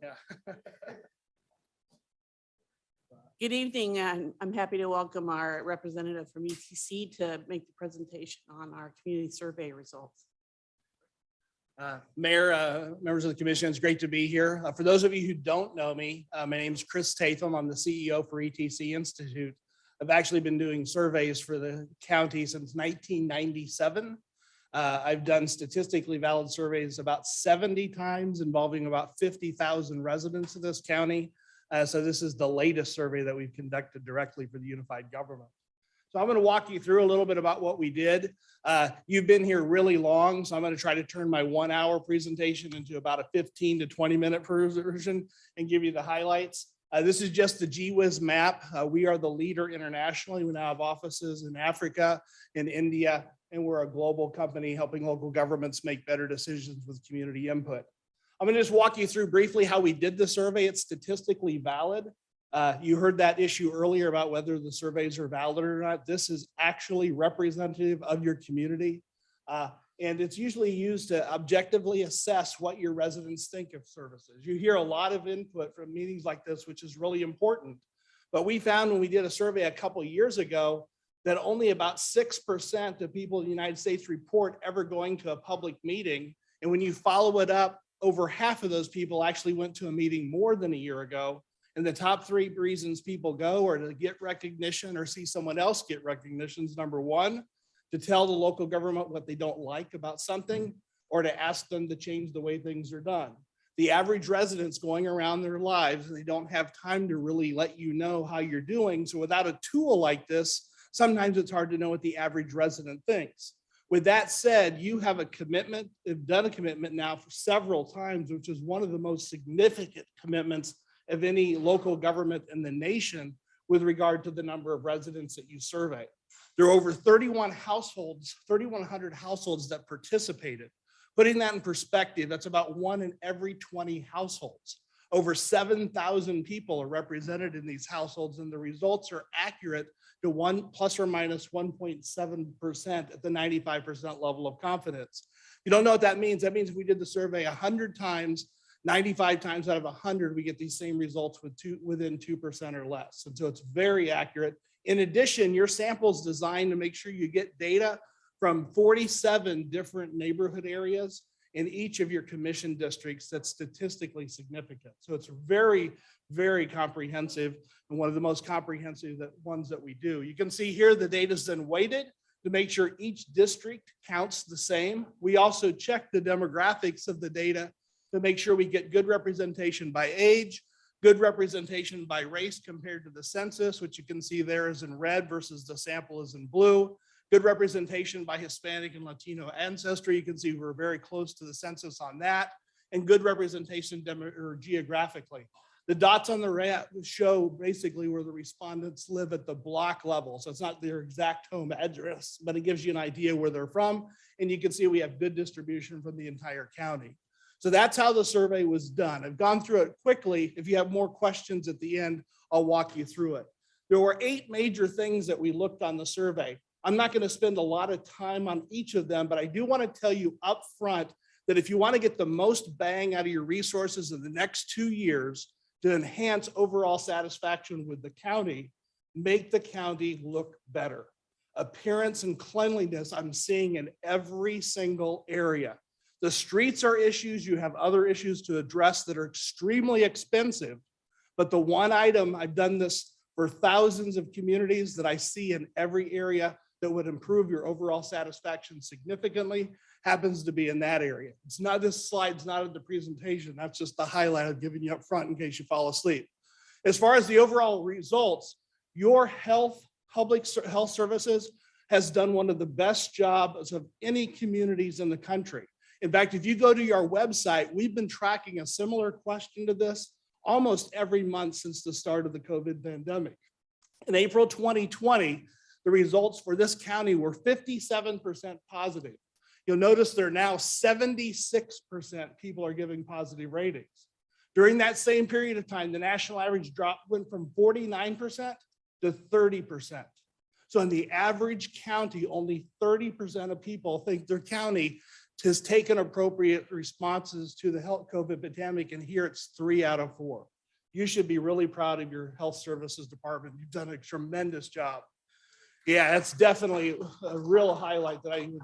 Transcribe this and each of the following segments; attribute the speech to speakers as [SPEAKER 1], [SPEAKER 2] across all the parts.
[SPEAKER 1] Yeah.
[SPEAKER 2] Good evening, and I'm happy to welcome our representative from ETC to make the presentation on our community survey results.
[SPEAKER 1] Mayor, members of the commission, it's great to be here. For those of you who don't know me, my name is Chris Tatham. I'm the CEO for ETC Institute. I've actually been doing surveys for the county since 1997. I've done statistically valid surveys about 70 times involving about 50,000 residents of this county. So this is the latest survey that we've conducted directly for the unified government. So I'm going to walk you through a little bit about what we did. You've been here really long, so I'm going to try to turn my 1 hour presentation into about a 15 to 20 minute version and give you the highlights. This is just the GWIS map. We are the leader internationally. We now have offices in Africa, in India, and we're a global company helping local governments make better decisions with community input. I'm going to just walk you through briefly how we did the survey. It's statistically valid. You heard that issue earlier about whether the surveys are valid or not. This is actually representative of your community. And it's usually used to objectively assess what your residents think of services. You hear a lot of input from meetings like this, which is really important. But we found when we did a survey a couple of years ago that only about 6% of people in the United States report ever going to a public meeting. And when you follow it up, over half of those people actually went to a meeting more than a year ago. And the top 3 reasons people go are to get recognition or see someone else get recognition. Number 1, to tell the local government what they don't like about something, or to ask them to change the way things are done. The average resident's going around their lives and they don't have time to really let you know how you're doing. So without a tool like this, sometimes it's hard to know what the average resident thinks. With that said, you have a commitment, have done a commitment now for several times, which is one of the most significant commitments of any local government in the nation with regard to the number of residents that you survey. There are over 3,100 households that participated. Putting that in perspective, that's about 1 in every 20 households. Over 7,000 people are represented in these households, and the results are accurate to plus or minus 1.7% at the 95% level of confidence. You don't know what that means. That means if we did the survey 100 times, 95 times out of 100, we get these same results within 2% or less. And so it's very accurate. In addition, your sample is designed to make sure you get data from 47 different neighborhood areas in each of your commission districts that's statistically significant. So it's very, very comprehensive, and one of the most comprehensive ones that we do. You can see here the data is then weighted to make sure each district counts the same. We also check the demographics of the data to make sure we get good representation by age, good representation by race compared to the census, which you can see there is in red versus the sample is in blue. Good representation by Hispanic and Latino ancestry. You can see we're very close to the census on that, and good representation geographically. The dots on the right show basically where the respondents live at the block level. So it's not their exact home address, but it gives you an idea where they're from. And you can see we have good distribution from the entire county. So that's how the survey was done. I've gone through it quickly. If you have more questions at the end, I'll walk you through it. There were 8 major things that we looked on the survey. I'm not going to spend a lot of time on each of them, but I do want to tell you up front that if you want to get the most bang out of your resources in the next 2 years to enhance overall satisfaction with the county, make the county look better. Appearance and cleanliness I'm seeing in every single area. The streets are issues. You have other issues to address that are extremely expensive. But the one item, I've done this for thousands of communities that I see in every area that would improve your overall satisfaction significantly, happens to be in that area. It's not, this slide's not in the presentation. That's just the highlight I've given you up front in case you fall asleep. As far as the overall results, your public health services has done one of the best jobs of any communities in the country. In fact, if you go to your website, we've been tracking a similar question to this almost every month since the start of the COVID pandemic. In April 2020, the results for this county were 57% positive. You'll notice they're now 76% people are giving positive ratings. During that same period of time, the national average drop went from 49% to 30%. So in the average county, only 30% of people think their county has taken appropriate responses to the health COVID pandemic, and here it's 3 out of 4. You should be really proud of your health services department. You've done a tremendous job. Yeah, that's definitely a real highlight that I would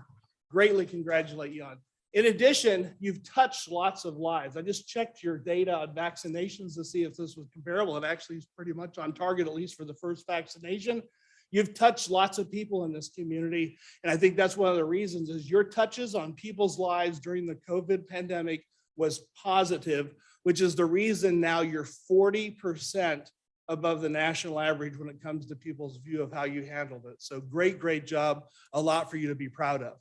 [SPEAKER 1] greatly congratulate you on. In addition, you've touched lots of lives. I just checked your data on vaccinations to see if this was comparable. It actually is pretty much on target, at least for the first vaccination. You've touched lots of people in this community. And I think that's one of the reasons is your touches on people's lives during the COVID pandemic was positive, which is the reason now you're 40% above the national average when it comes to people's view of how you handled it. So great job. A lot for you to be proud of.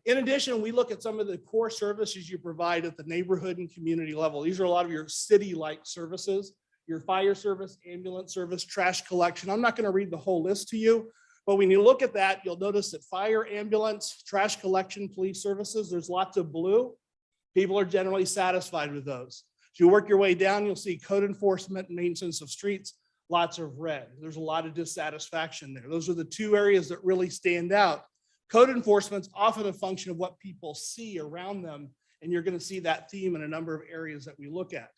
[SPEAKER 1] In addition, we look at some of the core services you provide at the neighborhood and community level. These are a lot of your city-like services, your fire service, ambulance service, trash collection. I'm not going to read the whole list to you, but when you look at that, you'll notice that fire, ambulance, trash collection, police services, there's lots of blue. People are generally satisfied with those. As you work your way down, you'll see code enforcement and maintenance of streets, lots of red. There's a lot of dissatisfaction there. Those are the two areas that really stand out. Code enforcement's often a function of what people see around them, and you're going to see that theme in a number of areas that we look at.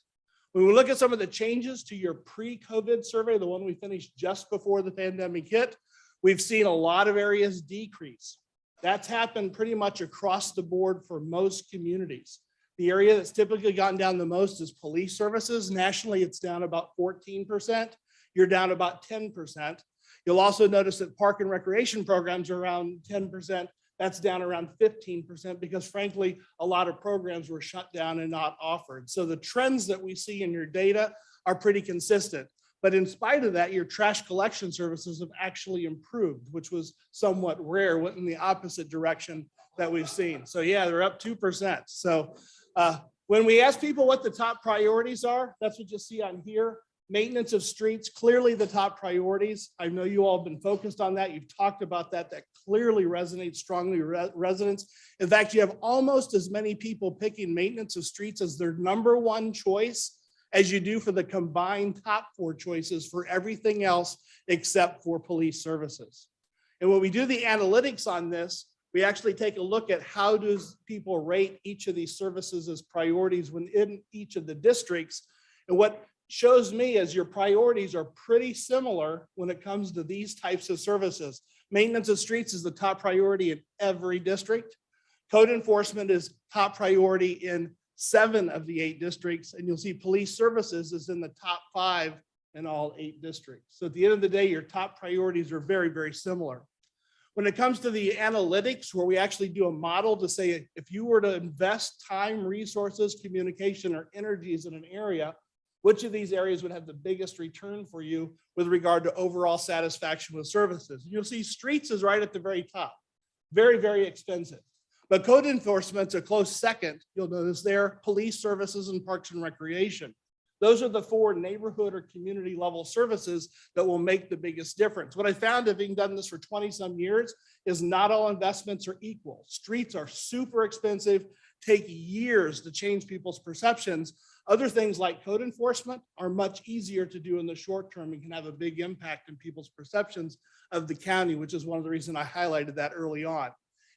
[SPEAKER 1] When we look at some of the changes to your pre-COVID survey, the one we finished just before the pandemic hit, we've seen a lot of areas decrease. That's happened pretty much across the board for most communities. The area that's typically gotten down the most is police services. Nationally, it's down about 14%. You're down about 10%. You'll also notice that park and recreation programs are around 10%. That's down around 15% because frankly, a lot of programs were shut down and not offered. So the trends that we see in your data are pretty consistent. But in spite of that, your trash collection services have actually improved, which was somewhat rare, went in the opposite direction that we've seen. So yeah, they're up 2%. So when we ask people what the top priorities are, that's what you see on here. Maintenance of streets, clearly the top priorities. I know you all have been focused on that. You've talked about that. That clearly resonates strongly with residents. In fact, you have almost as many people picking maintenance of streets as their number one choice as you do for the combined top 4 choices for everything else except for police services. And when we do the analytics on this, we actually take a look at how does people rate each of these services as priorities within each of the districts. And what shows me as your priorities are pretty similar when it comes to these types of services. Maintenance of streets is the top priority in every district. Code enforcement is top priority in 7 of the 8 districts. And you'll see police services is in the top 5 in all 8 districts. So at the end of the day, your top priorities are very similar. When it comes to the analytics, where we actually do a model to say, if you were to invest time, resources, communication, or energies in an area, which of these areas would have the biggest return for you with regard to overall satisfaction with services? You'll see streets is right at the very top. Very expensive. But code enforcement's a close second. You'll notice there, police services and parks and recreation. Those are the 4 neighborhood or community level services that will make the biggest difference. What I found, having done this for 20 some years, is not all investments are equal. Streets are super expensive, take years to change people's perceptions. Other things like code enforcement are much easier to do in the short term and can have a big impact in people's perceptions of the county, which is one of the reasons I highlighted that early on.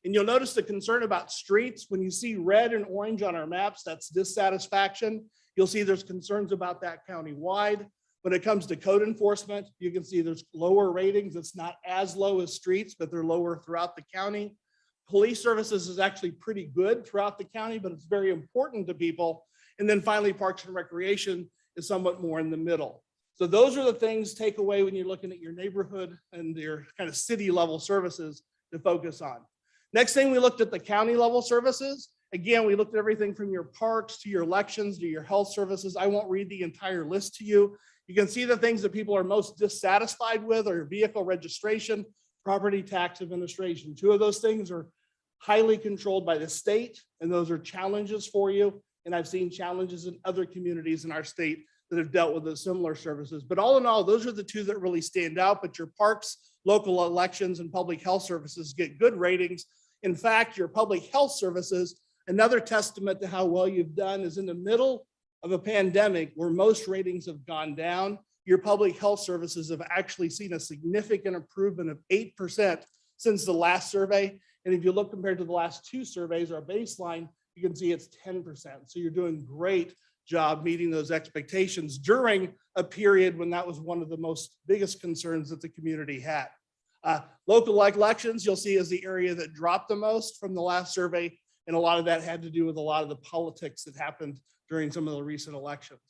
[SPEAKER 1] And you'll notice the concern about streets. When you see red and orange on our maps, that's dissatisfaction. You'll see there's concerns about that county-wide. When it comes to code enforcement, you can see there's lower ratings. It's not as low as streets, but they're lower throughout the county. Police services is actually pretty good throughout the county, but it's very important to people. And then finally, parks and recreation is somewhat more in the middle. So those are the things take away when you're looking at your neighborhood and your kind of city level services to focus on. Next thing, we looked at the county level services. Again, we looked at everything from your parks to your elections to your health services. I won't read the entire list to you. You can see the things that people are most dissatisfied with are vehicle registration, property tax administration. 2 of those things are highly controlled by the state, and those are challenges for you. And I've seen challenges in other communities in our state that have dealt with the similar services. But all in all, those are the 2 that really stand out. But your parks, local elections, and public health services get good ratings. In fact, your public health services, another testament to how well you've done, is in the middle of a pandemic where most ratings have gone down. Your public health services have actually seen a significant improvement of 8% since the last survey. And if you look compared to the last two surveys, our baseline, you can see it's 10%. So you're doing great job meeting those expectations during a period when that was one of the most biggest concerns that the community had. Local elections, you'll see, is the area that dropped the most from the last survey. And a lot of that had to do with a lot of the politics that happened during some of the recent elections.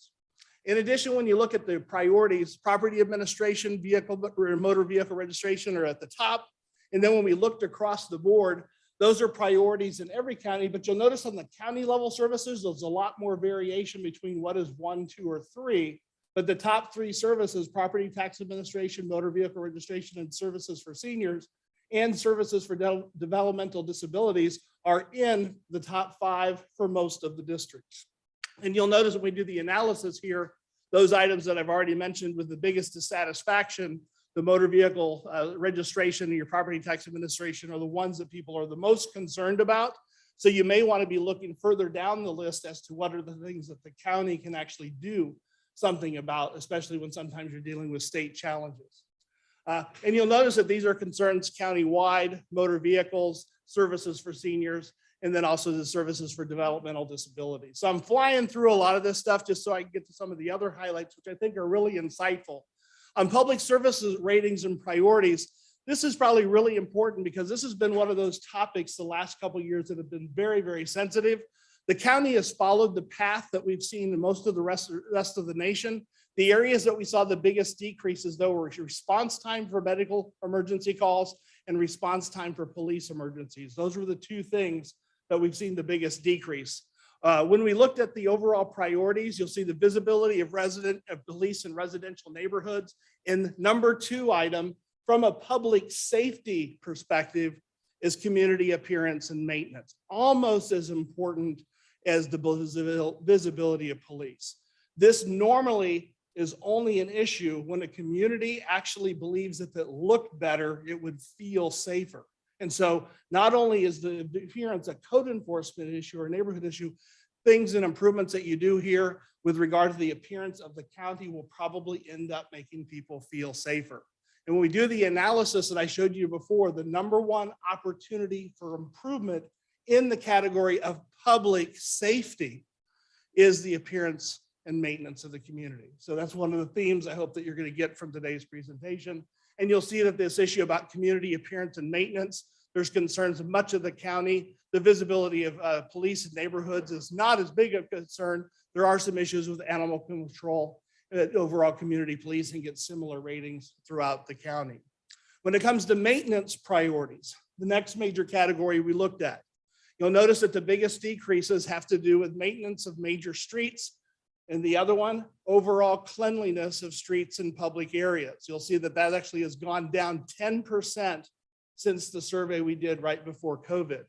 [SPEAKER 1] In addition, when you look at the priorities, property administration, vehicle or motor vehicle registration are at the top. And then when we looked across the board, those are priorities in every county, but you'll notice on the county level services, there's a lot more variation between what is 1, 2, or 3. But the top 3 services, property tax administration, motor vehicle registration, and services for seniors, and services for developmental disabilities are in the top 5 for most of the districts. And you'll notice when we do the analysis here, those items that I've already mentioned with the biggest dissatisfaction, the motor vehicle registration and your property tax administration, are the ones that people are the most concerned about. So you may want to be looking further down the list as to what are the things that the county can actually do something about, especially when sometimes you're dealing with state challenges. And you'll notice that these are concerns countywide: motor vehicles, services for seniors, and then also the services for developmental disabilities. So I'm flying through a lot of this stuff just so I can get to some of the other highlights, which I think are really insightful. On public services ratings and priorities, this is probably really important because this has been one of those topics the last couple of years that have been very, very sensitive. The county has followed the path that we've seen in most of the rest of the nation. The areas that we saw the biggest decreases, though, were response time for medical emergency calls and response time for police emergencies. Those were the two things that we've seen the biggest decrease. When we looked at the overall priorities, you'll see the visibility of police in residential neighborhoods. And number 2 item from a public safety perspective is community appearance and maintenance, almost as important as the visibility of police. This normally is only an issue when a community actually believes that if it looked better, it would feel safer. And so not only is the appearance a code enforcement issue or a neighborhood issue, things and improvements that you do here with regard to the appearance of the county will probably end up making people feel safer. And when we do the analysis that I showed you before, the number 1 opportunity for improvement in the category of public safety is the appearance and maintenance of the community. So that's one of the themes I hope that you're going to get from today's presentation. And you'll see that this issue about community appearance and maintenance, there's concerns in much of the county. The visibility of police in neighborhoods is not as big a concern. There are some issues with animal control. Overall community policing gets similar ratings throughout the county. When it comes to maintenance priorities, the next major category we looked at, you'll notice that the biggest decreases have to do with maintenance of major streets. And the other one, overall cleanliness of streets and public areas. You'll see that that actually has gone down 10% since the survey we did right before COVID.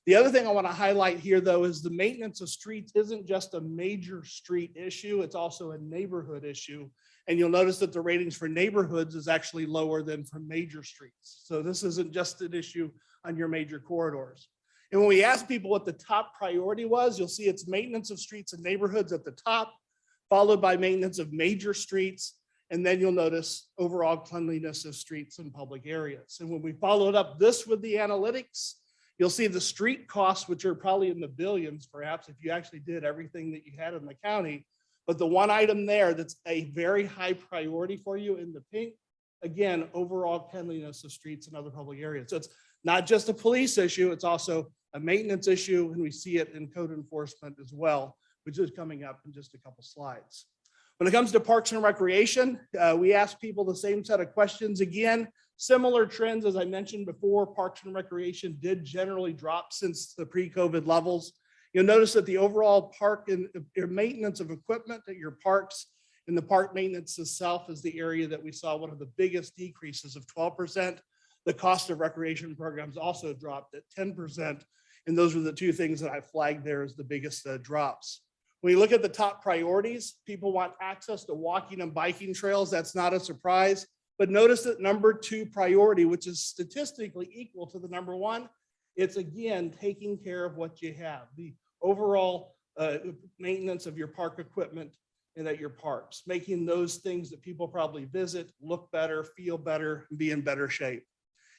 [SPEAKER 1] The other thing I want to highlight here, though, is the maintenance of streets isn't just a major street issue, it's also a neighborhood issue. And you'll notice that the ratings for neighborhoods is actually lower than for major streets. So this isn't just an issue on your major corridors. And when we ask people what the top priority was, you'll see it's maintenance of streets and neighborhoods at the top, followed by maintenance of major streets. And then you'll notice overall cleanliness of streets and public areas. And when we followed up this with the analytics, you'll see the street costs, which are probably in the billions, perhaps, if you actually did everything that you had in the county. But the one item there that's a very high priority for you in the pink, again, overall cleanliness of streets and other public areas. So it's not just a police issue, it's also a maintenance issue, and we see it in code enforcement as well, which is coming up in just a couple slides. When it comes to parks and recreation, we ask people the same set of questions again. Similar trends, as I mentioned before, parks and recreation did generally drop since the pre-COVID levels. You'll notice that the overall park and maintenance of equipment at your parks and the park maintenance itself is the area that we saw one of the biggest decreases of 12%. The cost of recreation programs also dropped at 10%. And those were the two things that I flagged there as the biggest drops. When you look at the top priorities, people want access to walking and biking trails. That's not a surprise. But notice that number 2 priority, which is statistically equal to the number 1, it's again taking care of what you have. The overall maintenance of your park equipment and at your parks, making those things that people probably visit look better, feel better, and be in better shape.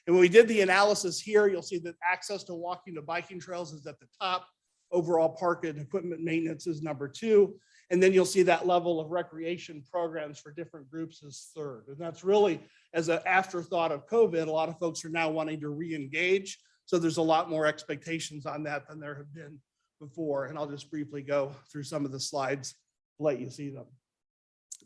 [SPEAKER 1] And when we did the analysis here, you'll see that access to walking to biking trails is at the top. Overall park and equipment maintenance is number 2. And then you'll see that level of recreation programs for different groups is 3rd. And that's really as an afterthought of COVID, a lot of folks are now wanting to re-engage. So there's a lot more expectations on that than there have been before. And I'll just briefly go through some of the slides to let you see them.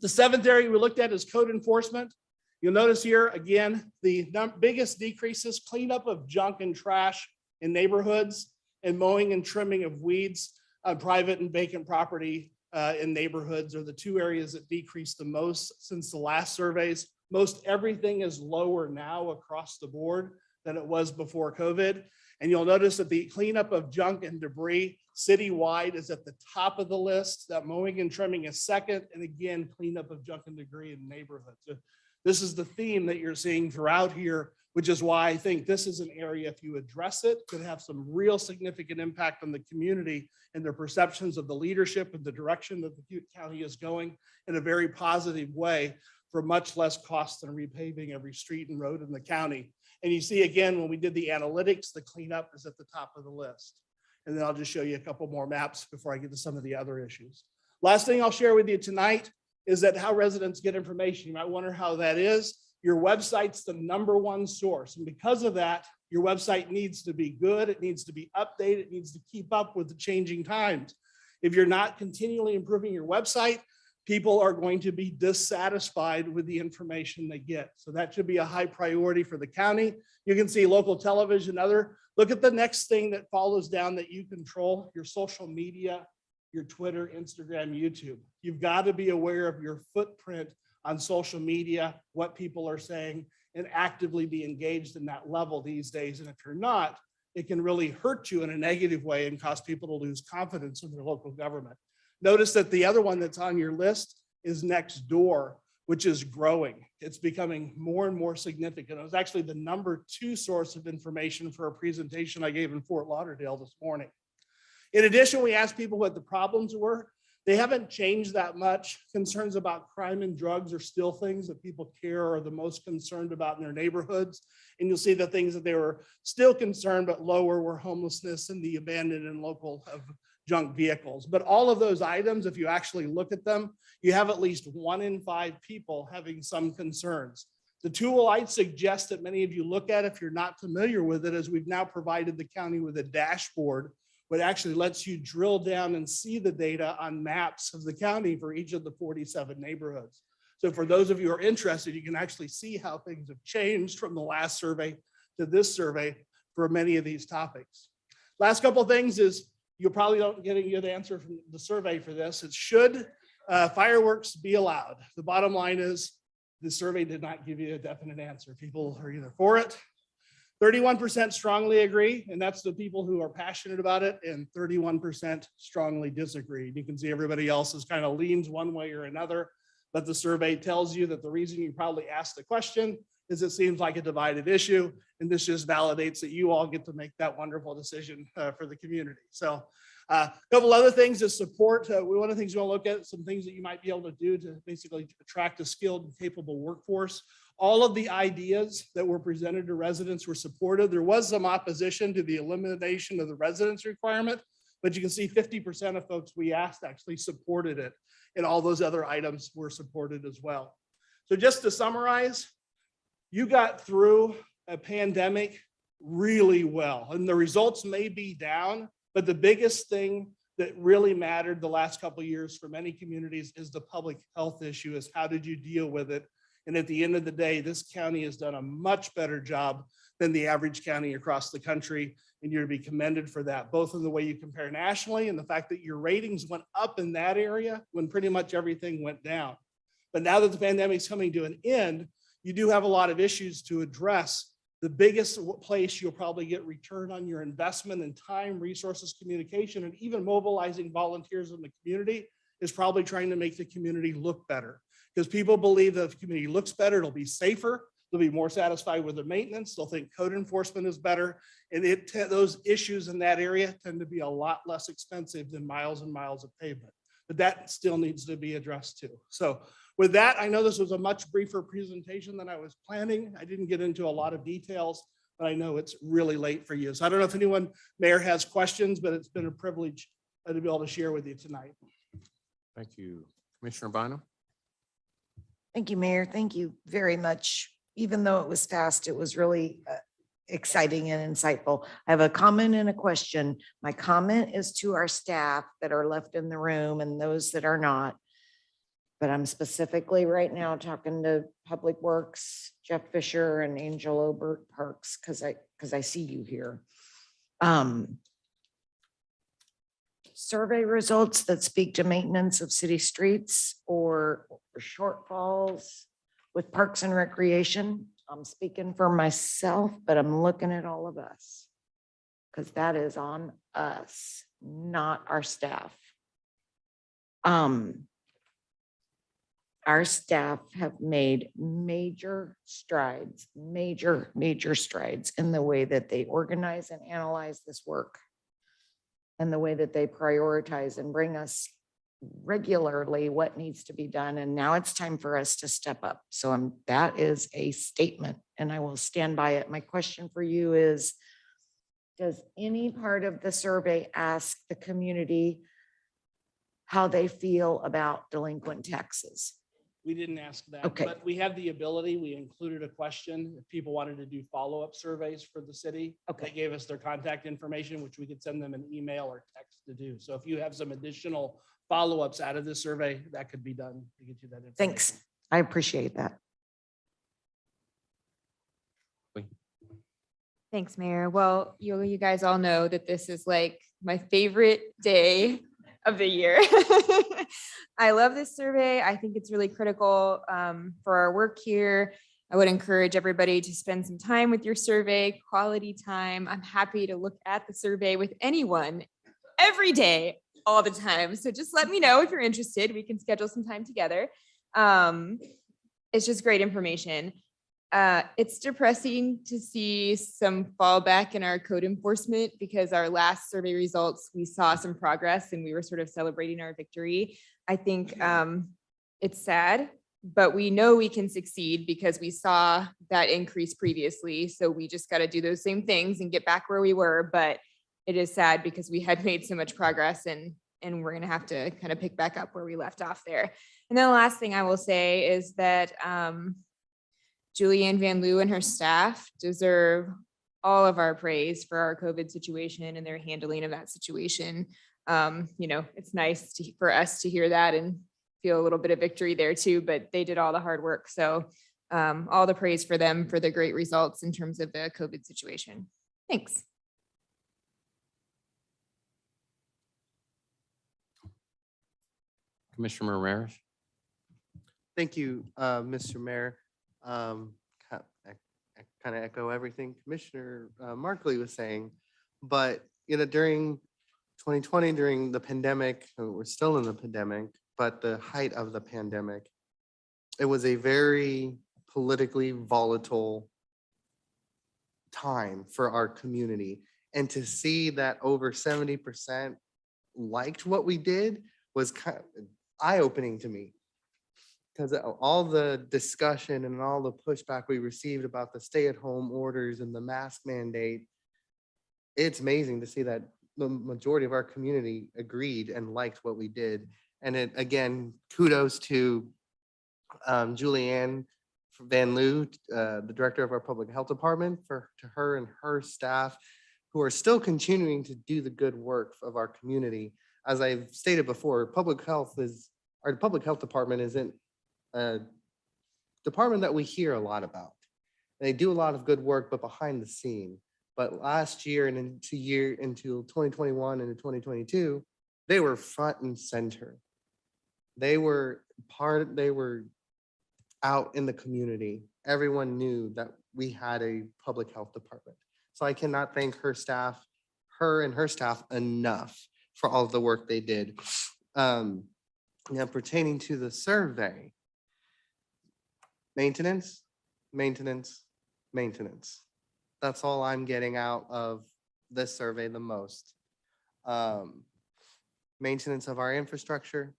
[SPEAKER 1] The 7th area we looked at is code enforcement. You'll notice here, again, the biggest decreases, cleanup of junk and trash in neighborhoods and mowing and trimming of weeds on private and vacant property in neighborhoods are the 2 areas that decreased the most since the last surveys. Most everything is lower now across the board than it was before COVID. And you'll notice that the cleanup of junk and debris citywide is at the top of the list. That mowing and trimming is 2nd. And again, cleanup of junk and debris in neighborhoods. So this is the theme that you're seeing throughout here, which is why I think this is an area, if you address it, could have some real significant impact on the community and their perceptions of the leadership and the direction that the county is going in a very positive way for much less cost than repaving every street and road in the county. And you see, again, when we did the analytics, the cleanup is at the top of the list. And then I'll just show you a couple more maps before I get to some of the other issues. Last thing I'll share with you tonight is that how residents get information. You might wonder how that is. Your website's the #1 source. And because of that, your website needs to be good. It needs to be updated. It needs to keep up with the changing times. If you're not continually improving your website, people are going to be dissatisfied with the information they get. So that should be a high priority for the county. You can see local television, look at the next thing that follows down that you control, your social media, your Twitter, Instagram, YouTube. You've got to be aware of your footprint on social media, what people are saying, and actively be engaged in that level these days. And if you're not, it can really hurt you in a negative way and cause people to lose confidence in their local government. Notice that the other one that's on your list is Nextdoor, which is growing. It's becoming more and more significant. It was actually the #2 source of information for a presentation I gave in Fort Lauderdale this morning. In addition, we asked people what the problems were. They haven't changed that much. Concerns about crime and drugs are still things that people care or are the most concerned about in their neighborhoods. And you'll see the things that they were still concerned but lower were homelessness and the abandoned and local of junk vehicles. But all of those items, if you actually look at them, you have at least 1 in 5 people having some concerns. The tool I'd suggest that many of you look at if you're not familiar with it is we've now provided the county with a dashboard which actually lets you drill down and see the data on maps of the county for each of the 47 neighborhoods. So for those of you who are interested, you can actually see how things have changed from the last survey to this survey for many of these topics. Last couple of things is you probably don't get a good answer from the survey for this. It should fireworks be allowed? The bottom line is the survey did not give you a definite answer. People are either for it, 31% strongly agree, and that's the people who are passionate about it, and 31% strongly disagree. You can see everybody else is kind of leans one way or another, but the survey tells you that the reason you probably asked the question is it seems like a divided issue, and this just validates that you all get to make that wonderful decision for the community. So a couple other things to support. One of the things you want to look at, some things that you might be able to do to basically attract a skilled and capable workforce. All of the ideas that were presented to residents were supported. There was some opposition to the elimination of the residence requirement, but you can see 50% of folks we asked actually supported it, and all those other items were supported as well. So just to summarize, you got through a pandemic really well, and the results may be down, but the biggest thing that really mattered the last couple of years for many communities is the public health issue, is how did you deal with it? And at the end of the day, this county has done a much better job than the average county across the country. And you're to be commended for that, both in the way you compare nationally and the fact that your ratings went up in that area when pretty much everything went down. But now that the pandemic is coming to an end, you do have a lot of issues to address. The biggest place you'll probably get return on your investment in time, resources, communication, and even mobilizing volunteers in the community is probably trying to make the community look better. Because people believe that if the community looks better, it'll be safer, they'll be more satisfied with their maintenance, they'll think code enforcement is better, and those issues in that area tend to be a lot less expensive than miles and miles of pavement. But that still needs to be addressed too. So With that, I know this was a much briefer presentation than I was planning. I didn't get into a lot of details, but I know it's really late for you. So I don't know if anyone, Mayor, has questions, but it's been a privilege to be able to share with you tonight.
[SPEAKER 3] Thank you. Commissioner Bynum?
[SPEAKER 4] Thank you, Mayor. Thank you very much. Even though it was fast, it was really exciting and insightful. I have a comment and a question. My comment is to our staff that are left in the room and those that are not. But I'm specifically right now talking to Public Works, Jeff Fisher and Angel Obert Parks, because I see you here. Survey results that speak to maintenance of city streets or shortfalls with parks and recreation. I'm speaking for myself, but I'm looking at all of us. Because that is on us, not our staff. Our staff have made major strides in the way that they organize and analyze this work. And the way that they prioritize and bring us regularly what needs to be done. And now it's time for us to step up. So that is a statement and I will stand by it. My question for you is, does any part of the survey ask the community how they feel about delinquent taxes?
[SPEAKER 1] We didn't ask that,
[SPEAKER 4] Okay.
[SPEAKER 1] but we have the ability. We included a question if people wanted to do follow-up surveys for the city.
[SPEAKER 4] Okay.
[SPEAKER 1] They gave us their contact information, which we could send them an email or text to do. So if you have some additional follow-ups out of this survey, that could be done to get you that information.
[SPEAKER 4] Thanks. I appreciate that.
[SPEAKER 5] Thanks, Mayor. Well, you guys all know that this is like my favorite day of the year. I love this survey. I think it's really critical for our work here. I would encourage everybody to spend some time with your survey, quality time. I'm happy to look at the survey with anyone every day, all the time. So just let me know if you're interested. We can schedule some time together. It's just great information. It's depressing to see some fallback in our code enforcement because our last survey results, we saw some progress and we were sort of celebrating our victory. I think it's sad, but we know we can succeed because we saw that increase previously. So we just got to do those same things and get back where we were. But it is sad because we had made so much progress and we're going to have to kind of pick back up where we left off there. And then the last thing I will say is that Julianne Van Loo and her staff deserve all of our praise for our COVID situation and their handling of that situation. It's nice for us to hear that and feel a little bit of victory there too, but they did all the hard work. So all the praise for them for the great results in terms of the COVID situation. Thanks.
[SPEAKER 3] Commissioner Ramirez?
[SPEAKER 6] Thank you, Mr. Mayor. I kind of echo everything Commissioner Markley was saying, but during 2020, during the pandemic, we're still in the pandemic, but the height of the pandemic, it was a very politically volatile time for our community. And to see that over 70% liked what we did was kind of eye-opening to me. Because all the discussion and all the pushback we received about the stay-at-home orders and the mask mandate, it's amazing to see that the majority of our community agreed and liked what we did. And it, again, kudos to Julianne Van Loo, the director of our public health department, to her and her staff who are still continuing to do the good work of our community. As I've stated before, our public health department isn't a department that we hear a lot about. They do a lot of good work, but behind the scene. But last year and into 2021 and 2022, they were front and center. They were out in the community. Everyone knew that we had a public health department. So I cannot thank her and her staff enough for all of the work they did. Now pertaining to the survey, maintenance. That's all I'm getting out of this survey the most. Maintenance of our infrastructure,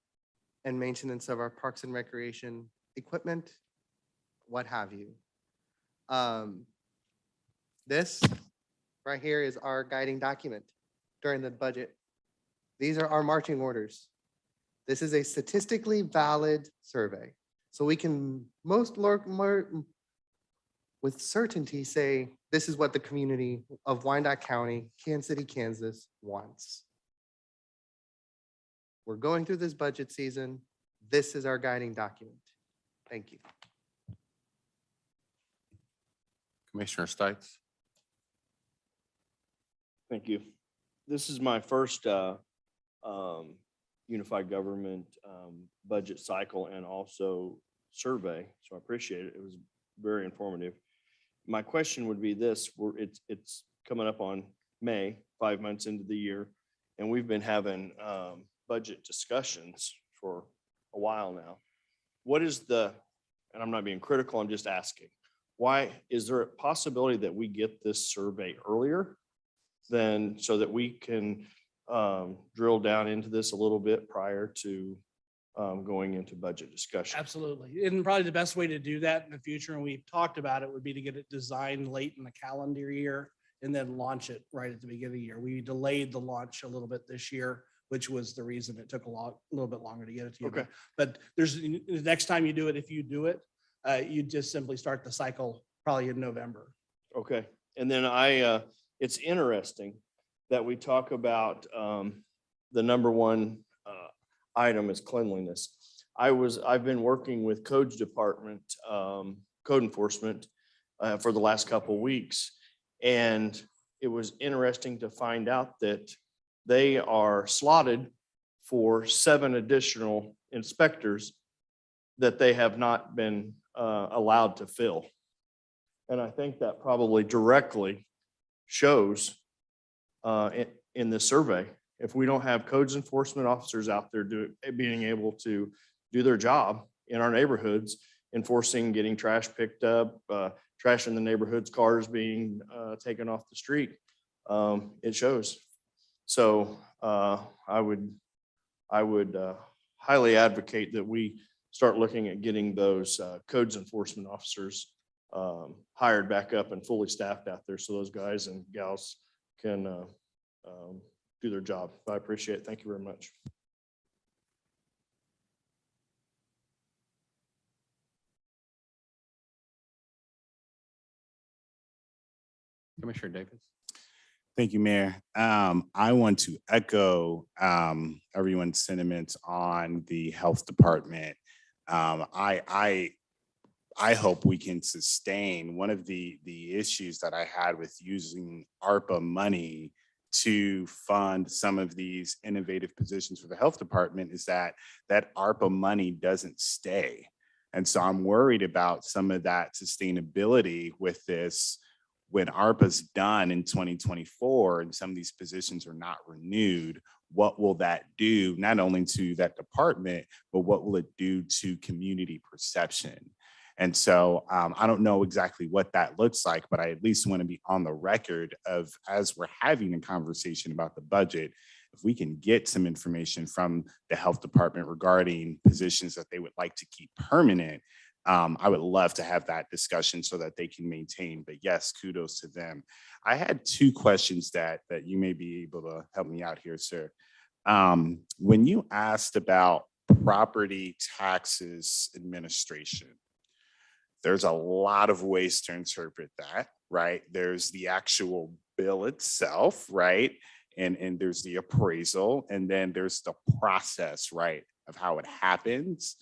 [SPEAKER 6] and maintenance of our parks and recreation equipment, what have you. This right here is our guiding document during the budget. These are our marching orders. This is a statistically valid survey. So we can with certainty say, this is what the community of Wyandotte County, Kansas City, Kansas wants. We're going through this budget season. This is our guiding document. Thank you.
[SPEAKER 3] Commissioner Stites?
[SPEAKER 7] Thank you. This is my first unified government budget cycle and also survey, so I appreciate it. It was very informative. My question would be this, it's coming up on May, 5 months into the year, and we've been having budget discussions for a while now. What is and I'm not being critical, I'm just asking, why is there a possibility that we get this survey earlier than so that we can drill down into this a little bit prior to going into budget discussion?
[SPEAKER 1] Absolutely. And probably the best way to do that in the future, and we've talked about it, would be to get it designed late in the calendar year and then launch it right at the beginning of the year. We delayed the launch a little bit this year, which was the reason it took a little bit longer to get it to you.
[SPEAKER 7] Okay.
[SPEAKER 1] But the next time you do it, if you do it, you just simply start the cycle probably in November.
[SPEAKER 7] Okay, and then it's interesting that we talk about the number one item is cleanliness. I've been working with codes department, code enforcement for the last couple of weeks. And it was interesting to find out that they are slotted for 7 additional inspectors that they have not been allowed to fill. And I think that probably directly shows in the survey, if we don't have codes enforcement officers out there being able to do their job in our neighborhoods, enforcing, getting trash picked up, trash in the neighborhoods, cars being taken off the street, it shows. So I would highly advocate that we start looking at getting those codes enforcement officers hired back up and fully staffed out there so those guys and gals can do their job. I appreciate it. Thank you very much.
[SPEAKER 3] Commissioner Davis?
[SPEAKER 8] Thank you, Mayor. I want to echo everyone's sentiments on the health department. I hope we can sustain one of the issues that I had with using ARPA money to fund some of these innovative positions for the health department is that ARPA money doesn't stay. And so I'm worried about some of that sustainability with this. When ARPA's done in 2024 and some of these positions are not renewed, what will that do not only to that department, but what will it do to community perception? And so I don't know exactly what that looks like, but I at least want to be on the record of, as we're having a conversation about the budget, if we can get some information from the health department regarding positions that they would like to keep permanent, I would love to have that discussion so that they can maintain. But yes, kudos to them. I had 2 questions that you may be able to help me out here, sir. When you asked about property taxes administration, there's a lot of ways to interpret that, right? There's the actual bill itself, right? And there's the appraisal, and then there's the process, right, of how it happens.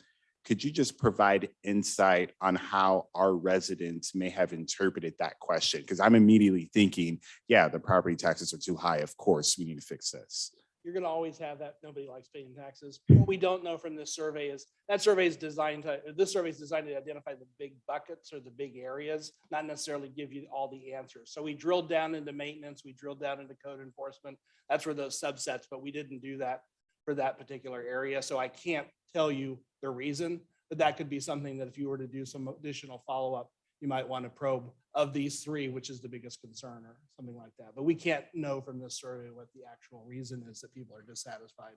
[SPEAKER 8] Could you just provide insight on how our residents may have interpreted that question? Because I'm immediately thinking, yeah, the property taxes are too high. Of course, we need to fix this.
[SPEAKER 1] You're going to always have that. Nobody likes paying taxes. What we don't know from this survey is this survey is designed to identify the big buckets or the big areas, not necessarily give you all the answers. So we drilled down into maintenance, we drilled down into code enforcement. That's where those subsets, but we didn't do that for that particular area. So I can't tell you the reason, but that could be something that if you were to do some additional follow-up, you might want to probe of these 3, which is the biggest concern or something like that. But we can't know from this survey what the actual reason is that people are dissatisfied,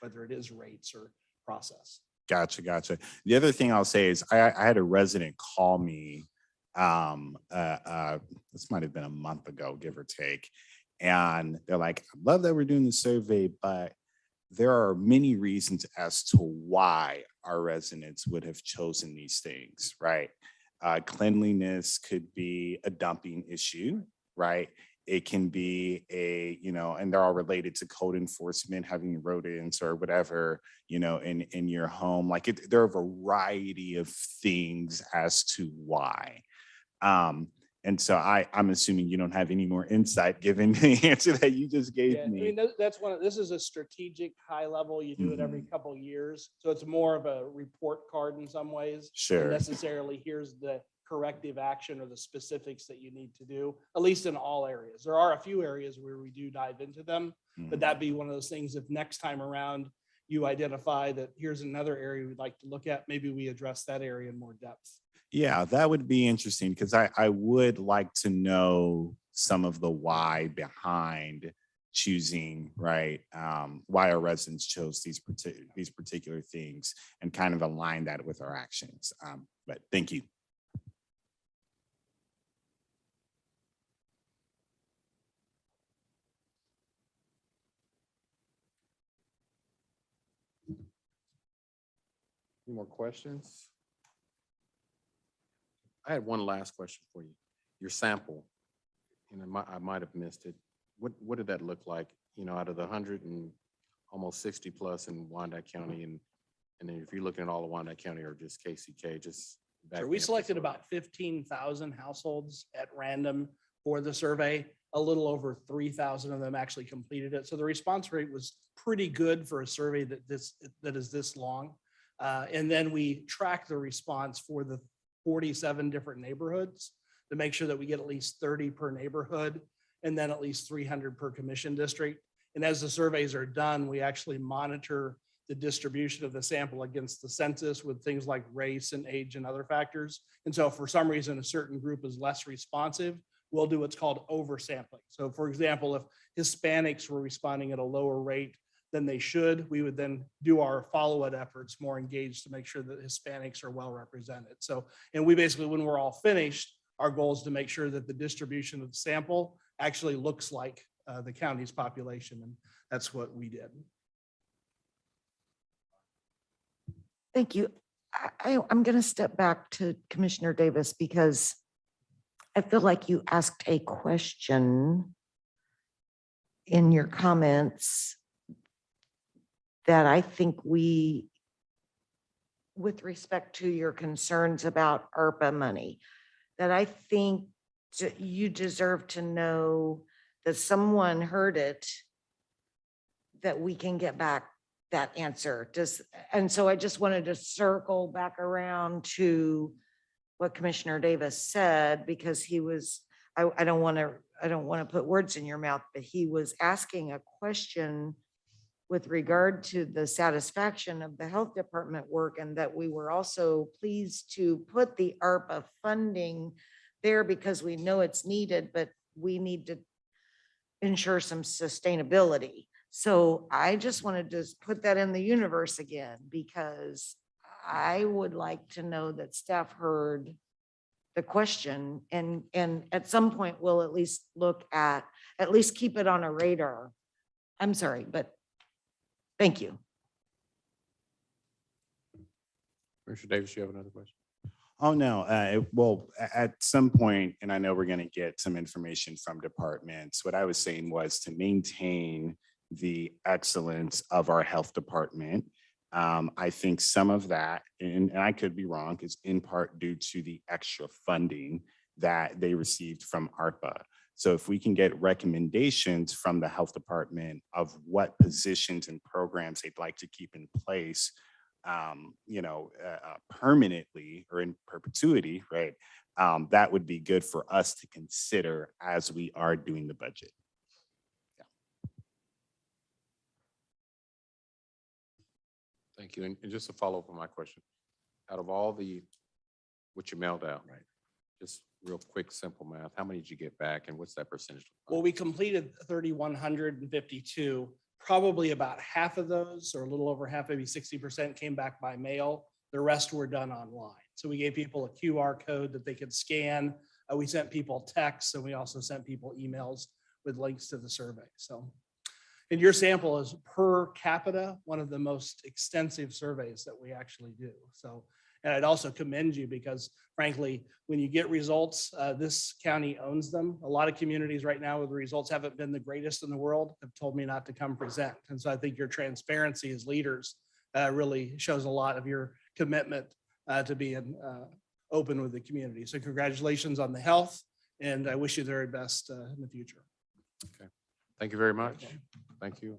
[SPEAKER 1] whether it is rates or process.
[SPEAKER 8] Gotcha, gotcha. The other thing I'll say is I had a resident call me, this might have been a month ago, give or take. And they're like, I love that we're doing the survey, but there are many reasons as to why our residents would have chosen these things, right? Cleanliness could be a dumping issue, right? It can be and they're all related to code enforcement, having rodents or whatever, in your home. Like there are a variety of things as to why. And so I'm assuming you don't have any more insight given the answer that you just gave
[SPEAKER 1] Yeah, I
[SPEAKER 8] me.
[SPEAKER 1] mean, that's this is a strategic high level. You do it every couple years. So it's more of a report card in some ways.
[SPEAKER 8] Sure.
[SPEAKER 1] Than necessarily, here's the corrective action or the specifics that you need to do, at least in all areas. There are a few areas where we do dive into them, but that'd be one of those things. If next time around you identify that here's another area we'd like to look at, maybe we address that area in more depth.
[SPEAKER 8] Yeah, that would be interesting because I would like to know some of the why behind choosing, right? Why our residents chose these particular things and kind of align that with our actions. But thank you.
[SPEAKER 3] Any more questions? I had one last question for you. Your sample, I might have missed it. What did that look like? Out of the 100 and almost 60 plus in Wyandotte County, and then if you're looking at all of Wyandotte County or just KCK, just. back
[SPEAKER 1] Sure,
[SPEAKER 3] me
[SPEAKER 1] we
[SPEAKER 3] up to
[SPEAKER 1] selected
[SPEAKER 3] sort of-
[SPEAKER 1] about 15,000 households at random for the survey. A little over 3,000 of them actually completed it. So the response rate was pretty good for a survey that is this long. And then we track the response for the 47 different neighborhoods to make sure that we get at least 30 per neighborhood and then at least 300 per commission district. And as the surveys are done, we actually monitor the distribution of the sample against the census with things like race and age and other factors. And so if for some reason a certain group is less responsive, we'll do what's called oversampling. So for example, if Hispanics were responding at a lower rate than they should, we would then do our follow-up efforts more engaged to make sure that Hispanics are well represented. So, and we basically, when we're all finished, our goal is to make sure that the distribution of the sample actually looks like the county's population. And that's what we did.
[SPEAKER 4] Thank you. I'm going to step back to Commissioner Davis because I feel like you asked a question in your comments that I think with respect to your concerns about ARPA money, that I think you deserve to know that someone heard it, that we can get back that answer. And so I just wanted to circle back around to what Commissioner Davis said, because he was, I don't want to put words in your mouth, but he was asking a question with regard to the satisfaction of the health department work, and that we were also pleased to put the ARPA funding there because we know it's needed, but we need to ensure some sustainability. So I just wanted to put that in the universe again, because I would like to know that staff heard the question, and at some point we'll at least keep it on a radar. I'm sorry, but thank you.
[SPEAKER 3] Commissioner Davis, you have another question?
[SPEAKER 8] Oh, no. Well, at some point, and I know we're going to get some information from departments, what I was saying was to maintain the excellence of our health department. I think some of that, and I could be wrong, is in part due to the extra funding that they received from ARPA. So if we can get recommendations from the health department of what positions and programs they'd like to keep in place, permanently or in perpetuity, right? That would be good for us to consider as we are doing the budget.
[SPEAKER 3] Thank you. And just to follow up on my question, out of all what you mailed out, right? Just real quick, simple math. How many did you get back and what's that percentage?
[SPEAKER 1] Well, we completed 3,152. probably about half of those, or a little over half, maybe 60% came back by mail. The rest were done online. So we gave people a QR code that they could scan. We sent people texts, and we also sent people emails with links to the survey. So, and your sample is per capita, one of the most extensive surveys that we actually do. So, and I'd also commend you because frankly, when you get results, this county owns them. A lot of communities right now where the results haven't been the greatest in the world have told me not to come present. And so I think your transparency as leaders really shows a lot of your commitment to being open with the community. So congratulations on the health, and I wish you the very best in the future.
[SPEAKER 3] Thank you very much. Thank you.